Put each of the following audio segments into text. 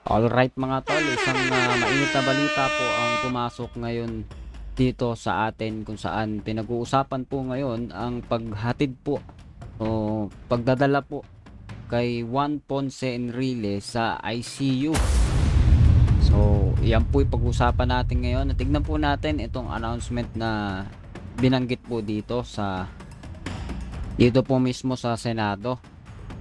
Alright mga tol, isang mainit na balita po ang pumasok ngayon dito sa atin kung saan pinag-uusapan po ngayon ang paghatid po o pagdadala po kay Juan Ponce Enrile sa ICU. So, yan po yung pag-uusapan natin ngayon. Tignan po natin itong announcement na binanggit po dito po mismo sa Senado.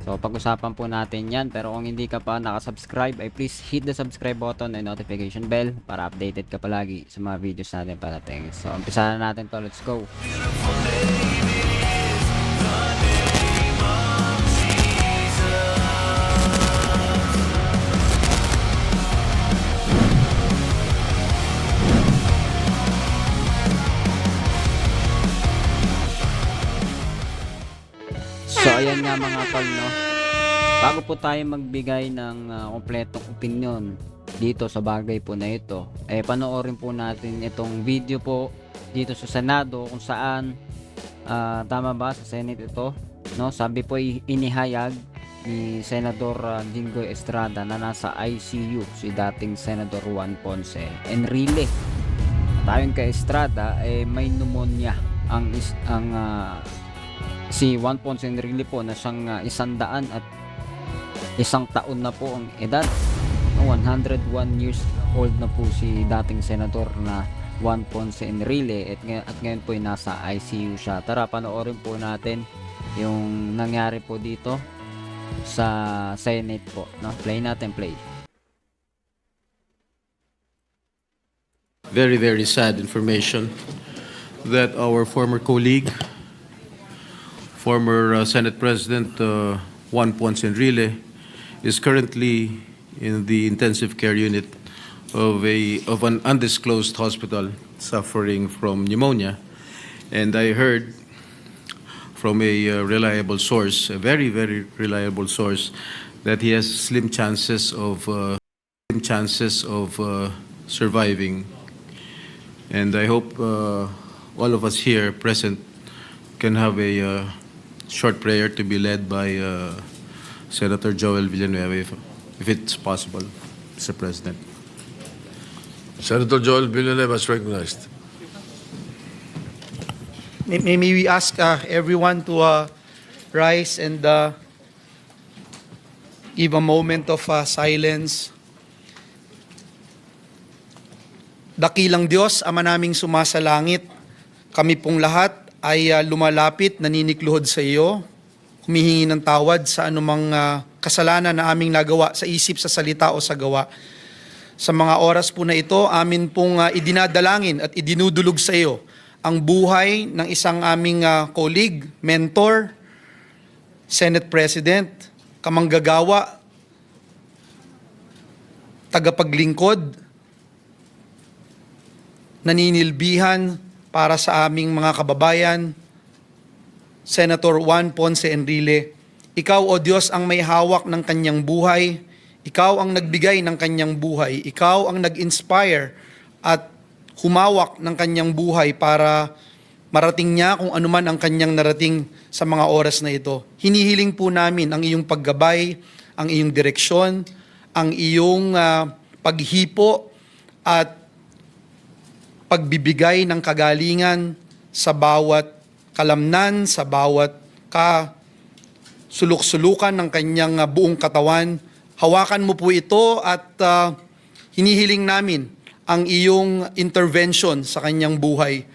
So, pag-usapan po natin yan. Pero kung hindi ka pa nakasubscribe, ay please hit the subscribe button and notification bell para updated ka palagi sa mga videos natin parating. So, umpisa na natin to. Let's go! So, ayan nga mga tol, no? Bago po tayo magbigay ng kompletong opinion dito sa bagay po na ito, panoorin po natin itong video po dito sa Senado kung saan tama ba sa Senate ito, no? Sabi po inihayag ni Senador Jinggoy Estrada na nasa ICU si dating Senador Juan Ponce Enrile. Ayon kay Estrada may pneumonia si Juan Ponce Enrile po na siyang 101 taon na po ang edad. 101 years old na po si dating senador na Juan Ponce Enrile at ngayon po ay nasa ICU siya. Tara, panoorin po natin yung nangyari po dito sa Senate po, no? Play natin, play. Very, very sad information that our former colleague, former Senate President Juan Ponce Enrile, is currently in the intensive care unit of an undisclosed hospital suffering from pneumonia. And I heard from a reliable source, a very, very reliable source, that he has slim chances of surviving. And I hope all of us here present can have a short prayer to be led by Senator Joel Villanueva, if it's possible, Mr. President. Senator Joel Villanueva is recognized. May we ask everyone to rise and give a moment of silence. Dakilang Diyos, Ama naming sumasalangit, kami pong lahat ay lumalapit, naninikluhod sa iyo, humihingi ng tawad sa anumang kasalanan na aming nagawa sa isip, sa salita o sa gawa. Sa mga oras po na ito, amin pong idinadalangin at idinudulog sa iyo ang buhay ng isang aming colleague, mentor, Senate President, kamanggagawa, tagapaglingkod, naninilbihan para sa aming mga kababayan, Senator Juan Ponce Enrile. Ikaw, O Diyos, ang may hawak ng kanyang buhay. Ikaw ang nagbigay ng kanyang buhay. Ikaw ang nag-inspire at humawak ng kanyang buhay para marating niya kung anuman ang kanyang narating sa mga oras na ito. Hinihiling po namin ang iyong paggabay, ang iyong direksyon, ang iyong paghipo at pagbibigay ng kagalingan sa bawat kalamnan, sa bawat suluk-sulukan ng kanyang buong katawan. Hawakan mo po ito at hinihiling namin ang iyong intervention sa kanyang buhay.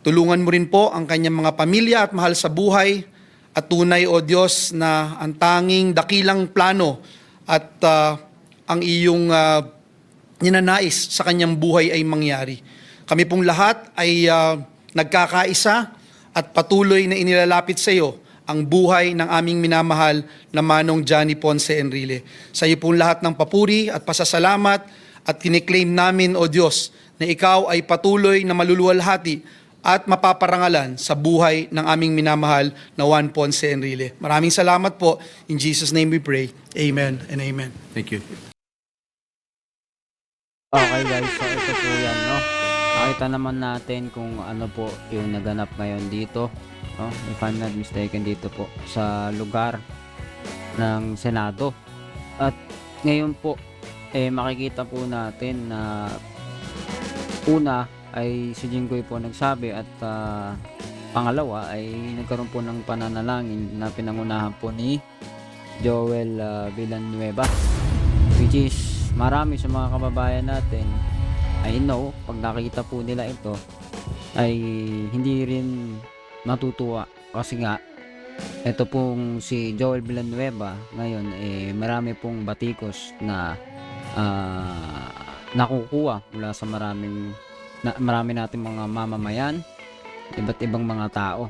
Tulungan mo rin po ang kanyang mga pamilya at mahal sa buhay at tunay, O Diyos, na ang tanging dakilang plano at ang iyong ninanais sa kanyang buhay ay mangyari. Kami pong lahat ay nagkakaisa at patuloy na inilalapit sa iyo ang buhay ng aming minamahal na Manong Johnny Ponce Enrile. Sa iyo pong lahat ng papuri at pasasalamat at kiniklaim namin, O Diyos, na ikaw ay patuloy na maluluwalhati at mapaparangalan sa buhay ng aming minamahal na Juan Ponce Enrile. Maraming salamat po. In Jesus' name we pray. Amen and amen. Thank you. Okay guys, so ito po yan, no? Nakita naman natin kung ano po yung naganap ngayon dito, no? If I'm not mistaken, dito po sa lugar ng Senado. At ngayon po makikita po natin na una ay si Jinggoy po nagsabi at pangalawa ay nagkaroon po ng pananalangin na pinangunahan po ni Joel Villanueva, which is marami sa mga kababayan natin, I know, pag nakita po nila ito ay hindi rin matutuwa kasi nga ito pong si Joel Villanueva ngayon marami pong batikos na nakukuha mula sa marami nating mga mamamayan, iba't ibang mga tao,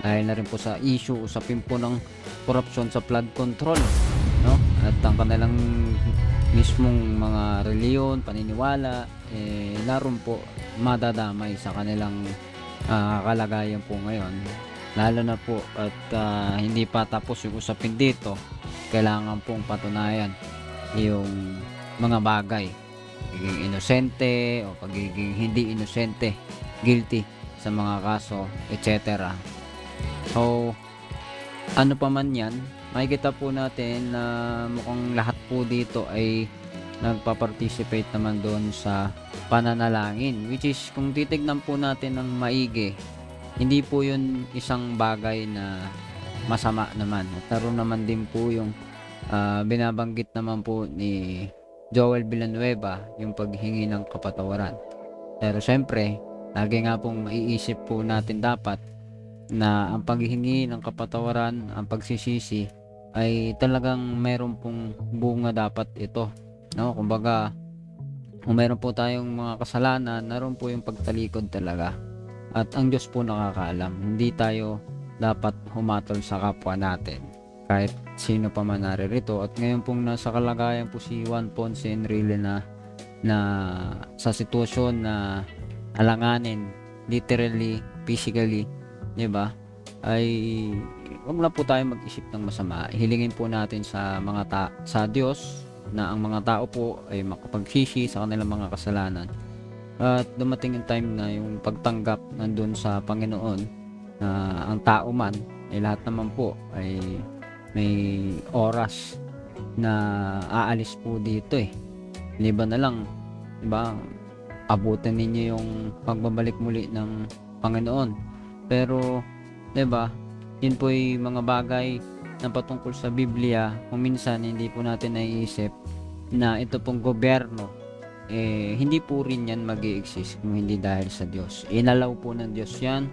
dahil na rin po sa issue, usapin po ng korupsyon sa flood control, no? At ang kanilang mismong mga reliyon, paniniwala, naroon po madadamay sa kanilang kalagayan po ngayon. Lalo na po at hindi pa tapos yung usapin dito, kailangan pong patunayan yung mga bagay, pagiging inosente o pagiging hindi inosente, guilty sa mga kaso, etc. So, ano pa man yan, makikita po natin na mukhang lahat po dito ay nagpa-participate naman doon sa pananalangin, which is kung titignan po natin ng maigi, hindi po yun isang bagay na masama naman. At naroon naman din po yung binabanggit naman po ni Joel Villanueva, yung paghingi ng kapatawaran. Pero syempre, lagi nga pong maiisip po natin dapat na ang paghihingi ng kapatawaran, ang pagsisisi ay talagang meron pong bunga dapat ito, no? Kumbaga, kung meron po tayong mga kasalanan, naroon po yung pagtalikod talaga. At ang Diyos po nakakaalam, hindi tayo dapat humatol sa kapwa natin kahit sino pa man naririto. At ngayon pong nasa kalagayan po si Juan Ponce Enrile na sa sitwasyon na alanganin, literally, physically, di ba? Ay wag na po tayo mag-isip ng masama. Hilingin po natin sa sa Diyos na ang mga tao po ay makapagsisi sa kanilang mga kasalanan. At dumating yung time na yung pagtanggap nandun sa Panginoon, na ang tao man ay lahat naman po ay may oras na aalis po dito liban na lang, diba, abutin ninyo yung pagbabalik muli ng Panginoon. Pero diba, yun po yung mga bagay na patungkol sa Biblia, kung minsan hindi po natin naiisip na ito pong gobyerno hindi po rin yan mag-i-exist kung hindi dahil sa Diyos. Inalaw po ng Diyos yan,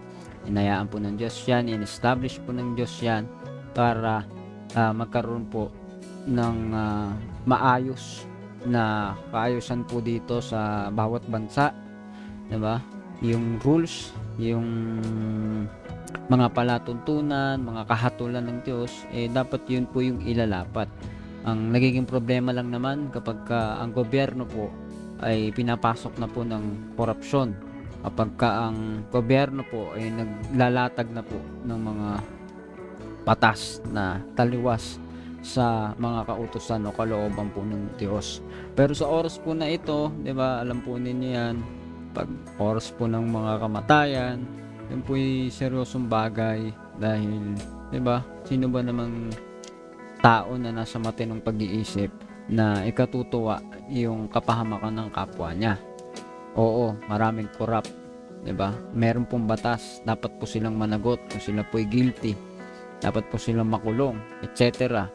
inayaan po ng Diyos yan, in-establish po ng Diyos yan para magkaroon po ng maayos na kaayusan po dito sa bawat bansa, diba? Yung rules, yung mga palatuntunan, mga kahatulan ng Diyos, dapat yun po yung ilalapat. Ang nagiging problema lang naman kapag ang gobyerno po ay pinapasok na po ng korupsyon, kapag ang gobyerno po ay naglalatag na po ng mga patas na taliwas sa mga kautusan o kalooban po ng Diyos. Pero sa oras po na ito, 'di ba, alam po ninyo 'yan, pag oras po ng mga kamatayan, yun po ay seryosong bagay dahil, 'di ba, sino ba namang tao na nasa matinong pag-iisip na ikatutuwa yung kapahamakan ng kapwa niya? Oo, maraming corrupt, 'di ba? Meron pong batas, dapat po silang managot kung sila po ay guilty. Dapat po silang makulong, etc.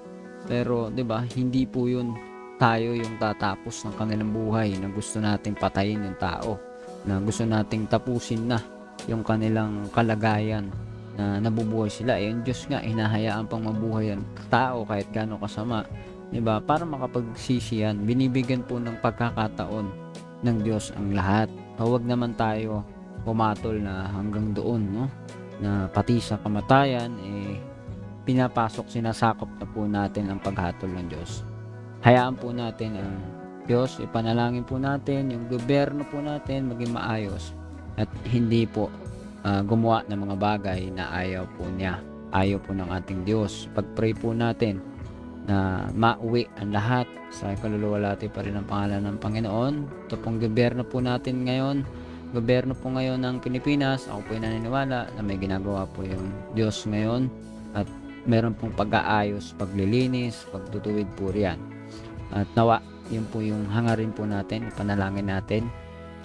Pero 'di ba, hindi po 'yun tayo yung tatapos ng kanilang buhay na gusto nating patayin yung tao, na gusto nating tapusin na yung kanilang kalagayan na nabubuhay sila. Yung Diyos nga hinahayaan pang mabuhay ang tao kahit gaano kasama, 'di ba? Para makapagsisi yan, binibigyan po ng pagkakataon ng Diyos ang lahat. Huwag naman tayo pumatol na hanggang doon, no? Na pati sa kamatayan pinapasok, sinasakop na po natin ang paghatol ng Diyos. Hayaan po natin ang Diyos, ipanalangin po natin yung gobyerno po natin maging maayos at hindi po gumawa ng mga bagay na ayaw po niya, ayaw po ng ating Diyos. Pag-pray po natin na mauwi ang lahat sa kaluluwalhati pa rin ang pangalan ng Panginoon. Ito pong gobyerno po natin ngayon, gobyerno po ngayon ng Pilipinas, ako po ay naniniwala na may ginagawa po yung Diyos ngayon at meron pong pag-aayos, paglilinis, pagtutuwid po riyan. At nawa Yun po yung hangarin po natin, ipanalangin natin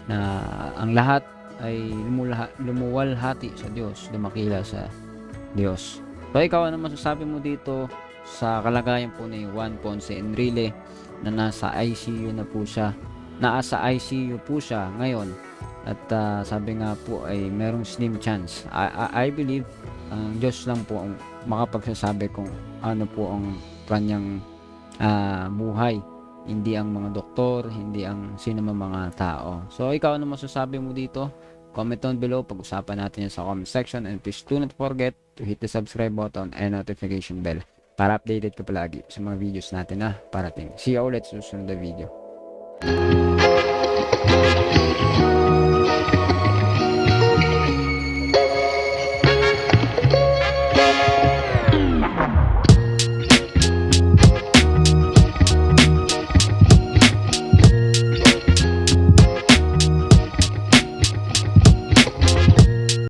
na ang lahat ay lumuwalhati sa Diyos, lumakila sa Diyos. So ikaw, ano masasabi mo dito sa kalagayan po ni Juan Ponce Enrile na nasa ICU na po siya? Nasa ICU po siya ngayon at sabi nga po ay merong slim chance. I believe ang Diyos lang po ang makapagsasabi kung ano po ang kanyang buhay. Hindi ang mga doktor, hindi ang sino man mga tao. So ikaw, ano masasabi mo dito? Comment down below, pag-usapan natin yan sa comment section, and please do not forget to hit the subscribe button and notification bell para updated ka palagi sa mga videos natin na parating. See you ulit sa susunod na video.